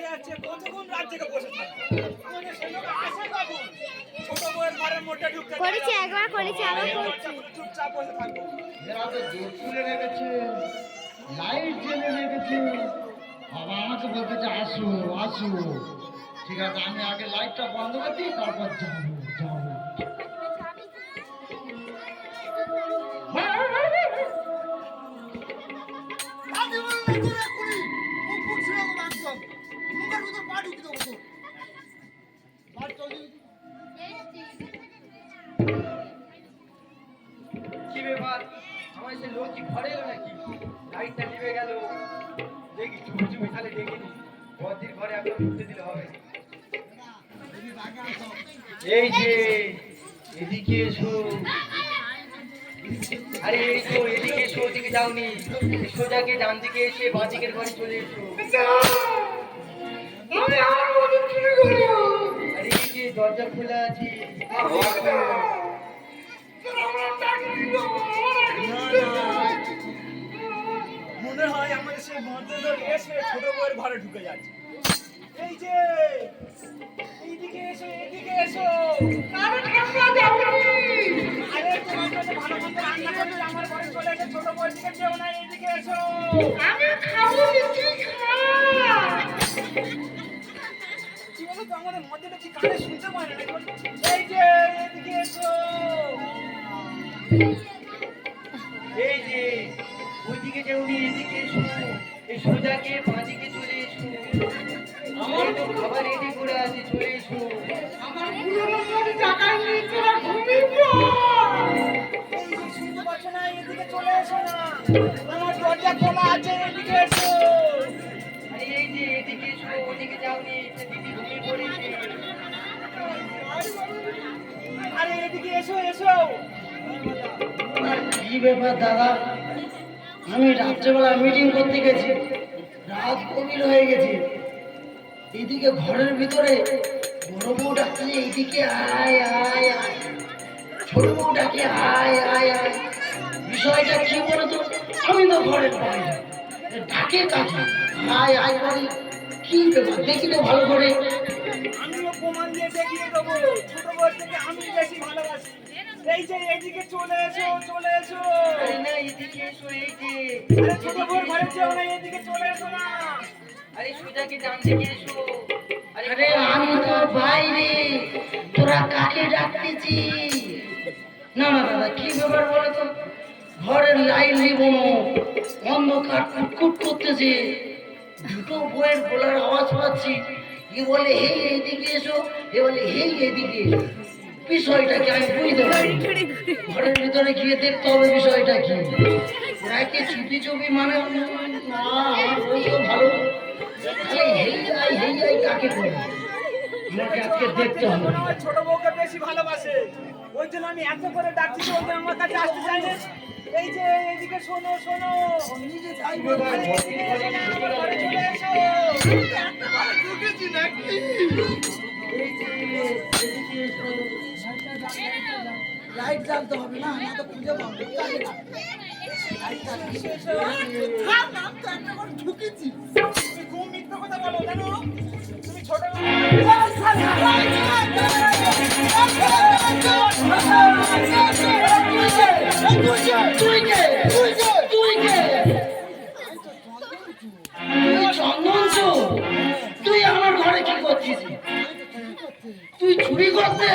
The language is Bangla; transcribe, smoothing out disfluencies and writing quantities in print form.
হয়ে যাচ্ছে, কতক্ষণ রাত জেগে বসে থাকবো? আমাদের সেই লোক আসে কখন? ছোট বউয়ের ঘরের মধ্যে ঢুকতে করেছি, একবার করেছি, আবার করছি। চুপচাপ বসে থাকবো। এরা তো জোর তুলে রেখেছে, লাইট জ্বেলে রেখেছে। বাবা আমাকে বলতেছে আসো আসো। ঠিক আছে, আমি আগে লাইটটা বন্ধ করে দিই, তারপর যাবো যাবো। কি ব্যাপার? আমার সে লোক কি ঘরে এলো নাকি? লাইটটা নিভে গেল। দেখি চুপি চুপি খালি দেখিনি। বদির ঘরে এখন ঢুকতে দিলে হবে। এই যে এদিকে এসো। আরে এই তো এদিকে এসো, ওদিকে যাওনি। সোজাকে ডান দিকে এসে বাঁ দিকের ঘরে চলে এসো। আরে এই যে দরজা খোলা আছে। মনে হয় আমাদের সেই ভদ্রলোক এসে ছোট বউয়ের ঘরে ঢুকে যাচ্ছে। এই যে এইদিকে এসো, এদিকে এসো। আরে তোমার কাছে ভালো মন্দ রান্না করবে, আমার ঘরে চলে এসে ছোট বউয়ের দিকে যেও না, এইদিকে এসো। আমি খাবো, কি বলো তো, আমাদের মধ্যে কি কানে শুনতে পায় না? এই যে এদিকে এসো। এই যে ওইদিকে যেউনি, এদিকে এসো। এই সোজাকে বাঁ দিকে চলে এসো। আমার তো খাবার রেডি করে আছে, চলে এসো। শুনতে পাচ্ছ না? এদিকে চলে এসো না, আমার দরজা খোলা আছে, এদিকে এসো। আরে এই যে এদিকে এসো, ওদিকে যাওনি, দিদি ঘুমিয়ে পড়েছে। আরে এদিকে এসো, এসো। কি ব্যাপার দাদা? আমি রাত্রেবেলা মিটিং করতে গেছি, রাত গভীর হয়ে গেছে। এদিকে ঘরের ভিতরে বড় বউ ডাকছে এইদিকে আয় আয় আয়, ছোট বউ ডাকে আয় আয় আয়। বিষয়টা কি বলতো? আমি তো ঘরের বাইরে, ডাকে কাকে আয় আয় করি? কি ব্যাপার দেখি তো ভালো করে। আমিও প্রমাণ দিয়ে দেখিয়ে দেবো, ছোট বউর থেকে আমি বেশি ভালোবাসি। এই যে এদিকে চলে এসো, চলে এসো। আরে না, এদিকে এসো। এই যে আরে ছোট বউর ঘরে যেও না, এদিকে চলে এসো না। আরে সোজাকে ডান দিকে এসো। আরে আমি তো বাইরে, তোরা কাকে ডাকতেছি? না না দাদা, কি ব্যাপার বলো তো? ঘরের লাইট নিবনো, অন্ধকার কুটকুট করতেছে। দুটো বইয়ের গলার আওয়াজ পাচ্ছি। এ বলে হেই এইদিকে এসো, এ বলে হেই এদিকে এসো। বিষয়টাকে আমি বুঝতে পারি। ঘরের ভিতরে গিয়ে দেখতে হবে বিষয়টা কি। ওরা কি চুপি চুপি মানে না, আমার বই তো ভালো। হেই আই কাকে বলে? আমাকে আজকে দেখতে হবে। আমার ছোট বউকে বেশি ভালোবাসে, ওই জন্য আমি এত করে ডাকছি, ওই জন্য আমার কাছে আসতে চাই না। এই যে এদিকে শোনো, শোনো। আরে এদিকে এসো না, আমার ঘরে চলে এসো। ঢুকেছি নাকি? এই যে এদিকে এসো। লাইট জ্বালতে হবে না, না তো খুঁজে পাবো। ঢুকেছি। তুমি খুব মিথ্যা কথা বলো, জানো? তুমি ছোট তুই আমার ঘরে কি করছিস? তুই চুরি করতে